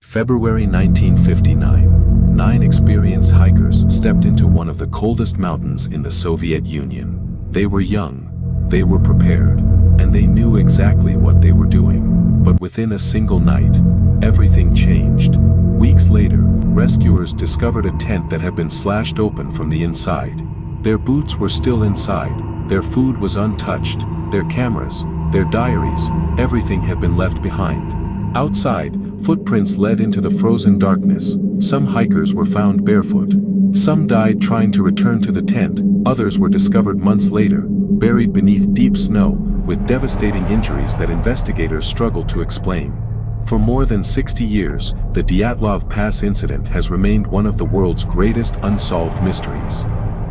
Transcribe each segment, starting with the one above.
February 1959. 9 experienced hikers stepped into one of the coldest mountains in the Soviet Union. They were young, they were prepared, and they knew exactly what they were doing. But within a single night, everything changed. Weeks later, rescuers discovered a tent that had been slashed open from the inside. Their boots were still inside, their food was untouched, their cameras, their diaries, everything had been left behind. Outside, footprints led into the frozen darkness. Some hikers were found barefoot. Some died trying to return to the tent, others were discovered months later, buried beneath deep snow, with devastating injuries that investigators struggled to explain. For more than 60 years, the Dyatlov Pass Incident has remained one of the world's greatest unsolved mysteries.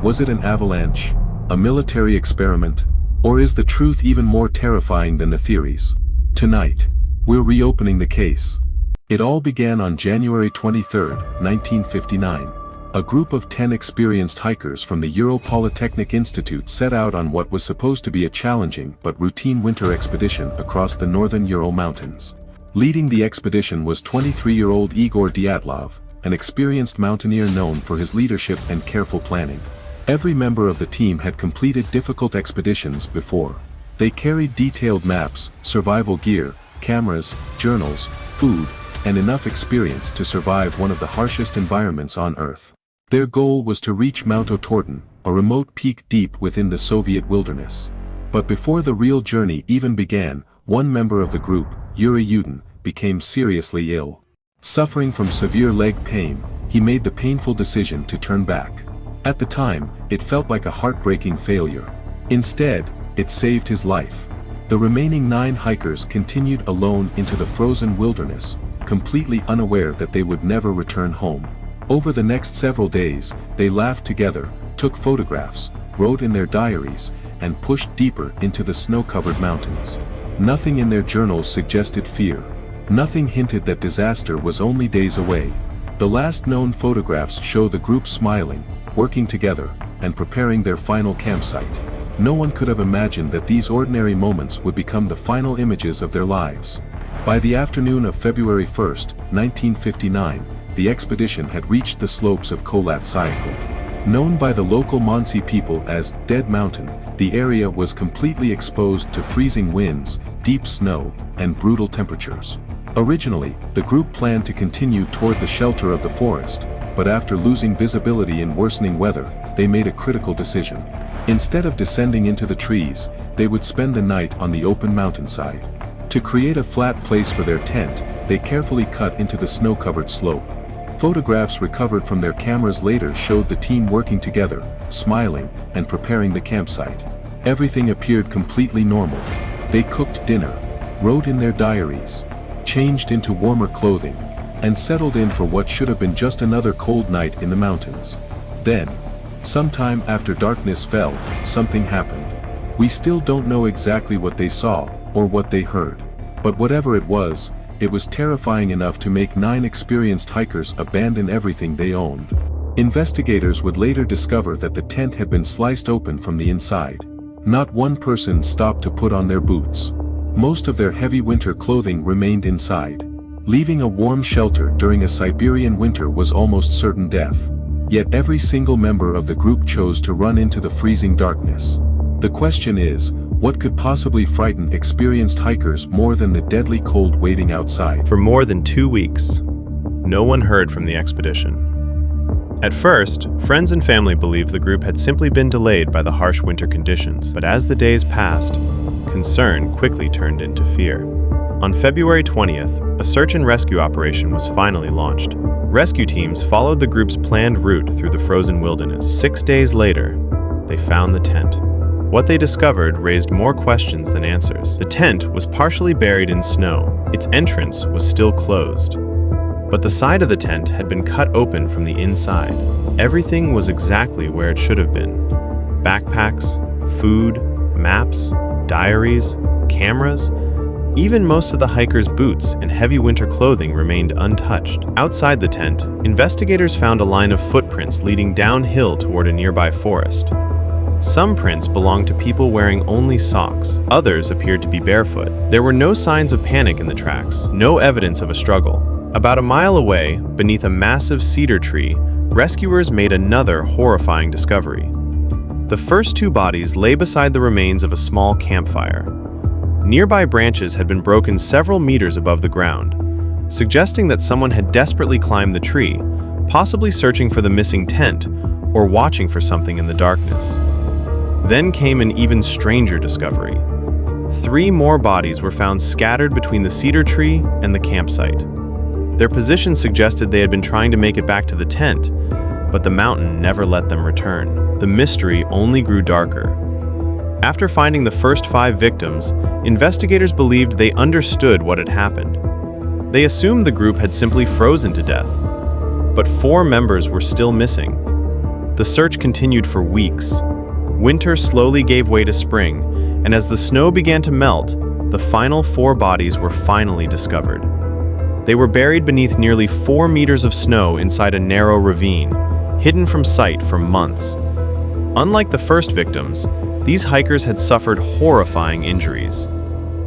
Was it an avalanche, a military experiment, or is the truth even more terrifying than the theories? Tonight, we're reopening the case. It all began on January 23, 1959. A group of 10 experienced hikers from the Ural Polytechnic Institute set out on what was supposed to be a challenging but routine winter expedition across the northern Ural Mountains. Leading the expedition was 23-year-old Igor Dyatlov, an experienced mountaineer known for his leadership and careful planning. Every member of the team had completed difficult expeditions before. They carried detailed maps, survival gear, cameras, journals, food, and enough experience to survive one of the harshest environments on Earth. Their goal was to reach Mount Otorten, a remote peak deep within the Soviet wilderness. But before the real journey even began, one member of the group, Yuri Yudin, became seriously ill. Suffering from severe leg pain, he made the painful decision to turn back. At the time, it felt like a heartbreaking failure. Instead, it saved his life. The remaining 9 hikers continued alone into the frozen wilderness, completely unaware that they would never return home. Over the next several days, they laughed together, took photographs, wrote in their diaries, and pushed deeper into the snow-covered mountains. Nothing in their journals suggested fear. Nothing hinted that disaster was only days away. The last known photographs show the group smiling, working together, and preparing their final campsite. No one could have imagined that these ordinary moments would become the final images of their lives. By the afternoon of February 1, 1959, the expedition had reached the slopes of Kholat, Syakhl. Known by the local Mansi people as Dead Mountain, the area was completely exposed to freezing winds, deep snow, and brutal temperatures. Originally, the group planned to continue toward the shelter of the forest, but after losing visibility in worsening weather, they made a critical decision. Instead of descending into the trees, they would spend the night on the open mountainside. To create a flat place for their tent, they carefully cut into the snow-covered slope. Photographs recovered from their cameras later showed the team working together, smiling, and preparing the campsite. Everything appeared completely normal. They cooked dinner, wrote in their diaries, changed into warmer clothing, and settled in for what should have been just another cold night in the mountains. Then, sometime after darkness fell, something happened. We still don't know exactly what they saw, or what they heard. But whatever it was terrifying enough to make 9 experienced hikers abandon everything they owned. Investigators would later discover that the tent had been sliced open from the inside. Not one person stopped to put on their boots. Most of their heavy winter clothing remained inside. Leaving a warm shelter during a Siberian winter was almost certain death. Yet every single member of the group chose to run into the freezing darkness. The question is, what could possibly frighten experienced hikers more than the deadly cold waiting outside? For more than 2 weeks, no one heard from the expedition. At first, friends and family believed the group had simply been delayed by the harsh winter conditions, but as the days passed, concern quickly turned into fear. On February 20th, a search and rescue operation was finally launched. Rescue teams followed the group's planned route through the frozen wilderness. 6 days later, they found the tent. What they discovered raised more questions than answers. The tent was partially buried in snow. Its entrance was still closed. But the side of the tent had been cut open from the inside. Everything was exactly where it should have been. Backpacks, food, maps, diaries, cameras, even most of the hikers' boots and heavy winter clothing remained untouched. Outside the tent, investigators found a line of footprints leading downhill toward a nearby forest. Some prints belonged to people wearing only socks. Others appeared to be barefoot. There were no signs of panic in the tracks, no evidence of a struggle. About a mile away, beneath a massive cedar tree, rescuers made another horrifying discovery. The first two bodies lay beside the remains of a small campfire. Nearby branches had been broken several meters above the ground, suggesting that someone had desperately climbed the tree, possibly searching for the missing tent or watching for something in the darkness. Then came an even stranger discovery. 3 more bodies were found scattered between the cedar tree and the campsite. Their position suggested they had been trying to make it back to the tent, but the mountain never let them return. The mystery only grew darker. After finding the first 5 victims, investigators believed they understood what had happened. They assumed the group had simply frozen to death, but 4 members were still missing. The search continued for weeks. Winter slowly gave way to spring, and as the snow began to melt, the final 4 bodies were finally discovered. They were buried beneath nearly 4 meters of snow inside a narrow ravine, hidden from sight for months. Unlike the first victims, these hikers had suffered horrifying injuries.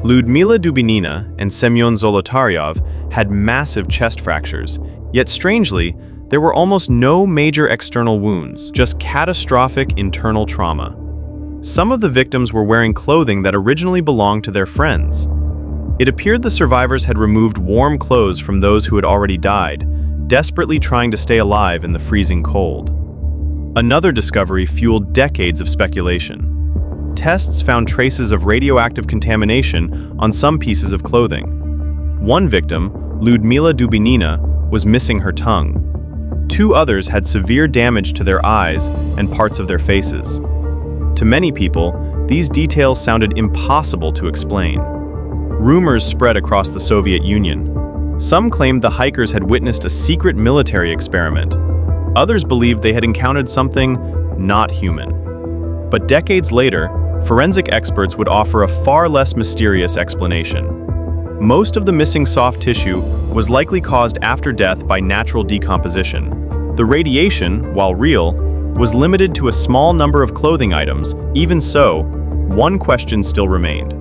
Lyudmila Dubinina and Semyon Zolotaryov had massive chest fractures, yet strangely, there were almost no major external wounds, just catastrophic internal trauma. Some of the victims were wearing clothing that originally belonged to their friends. It appeared the survivors had removed warm clothes from those who had already died, desperately trying to stay alive in the freezing cold. Another discovery fueled decades of speculation. Tests found traces of radioactive contamination on some pieces of clothing. One victim, Lyudmila Dubinina, was missing her tongue. 2 others had severe damage to their eyes and parts of their faces. To many people, these details sounded impossible to explain. Rumors spread across the Soviet Union. Some claimed the hikers had witnessed a secret military experiment. Others believed they had encountered something not human. But decades later, forensic experts would offer a far less mysterious explanation. Most of the missing soft tissue was likely caused after death by natural decomposition. The radiation, while real, was limited to a small number of clothing items. Even so, one question still remained.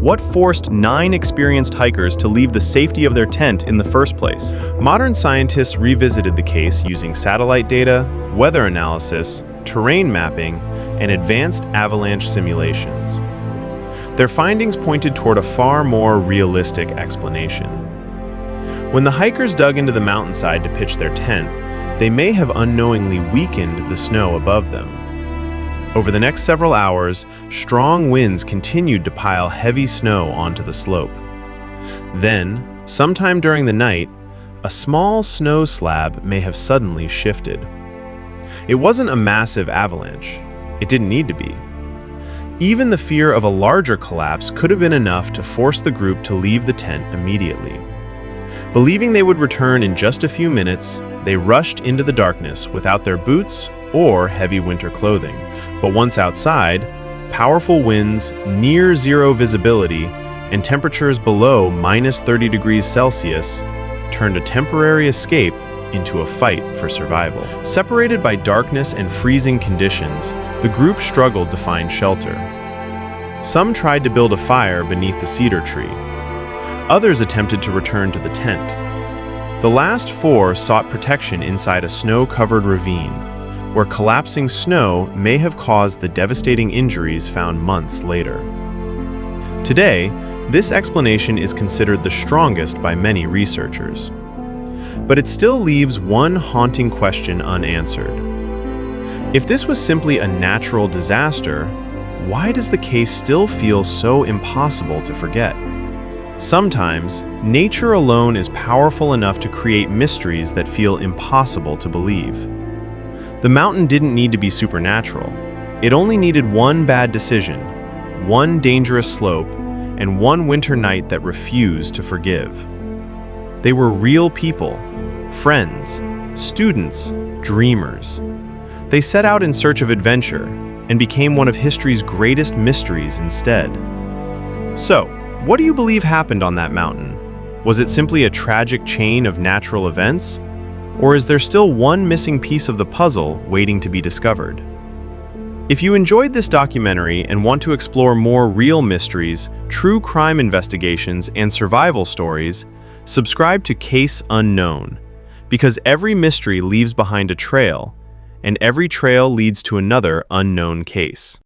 What forced 9 experienced hikers to leave the safety of their tent in the first place? Modern scientists revisited the case using satellite data, weather analysis, terrain mapping, and advanced avalanche simulations. Their findings pointed toward a far more realistic explanation. When the hikers dug into the mountainside to pitch their tent, they may have unknowingly weakened the snow above them. Over the next several hours, strong winds continued to pile heavy snow onto the slope. Then, sometime during the night, a small snow slab may have suddenly shifted. It wasn't a massive avalanche. It didn't need to be. Even the fear of a larger collapse could have been enough to force the group to leave the tent immediately. Believing they would return in just a few minutes, they rushed into the darkness without their boots or heavy winter clothing. But once outside, powerful winds, near zero visibility, and temperatures below -30 degrees Celsius turned a temporary escape into a fight for survival. Separated by darkness and freezing conditions, the group struggled to find shelter. Some tried to build a fire beneath the cedar tree. Others attempted to return to the tent. The last 4 sought protection inside a snow-covered ravine, where collapsing snow may have caused the devastating injuries found months later. Today, this explanation is considered the strongest by many researchers. But it still leaves one haunting question unanswered. If this was simply a natural disaster, why does the case still feel so impossible to forget? Sometimes, nature alone is powerful enough to create mysteries that feel impossible to believe. The mountain didn't need to be supernatural. It only needed one bad decision, one dangerous slope, and one winter night that refused to forgive. They were real people, friends, students, dreamers. They set out in search of adventure and became one of history's greatest mysteries instead. So, what do you believe happened on that mountain? Was it simply a tragic chain of natural events? Or is there still one missing piece of the puzzle waiting to be discovered? If you enjoyed this documentary and want to explore more real mysteries, true crime investigations, and survival stories, Subscribe to Case Unknown, because every mystery leaves behind a trail, and every trail leads to another unknown case.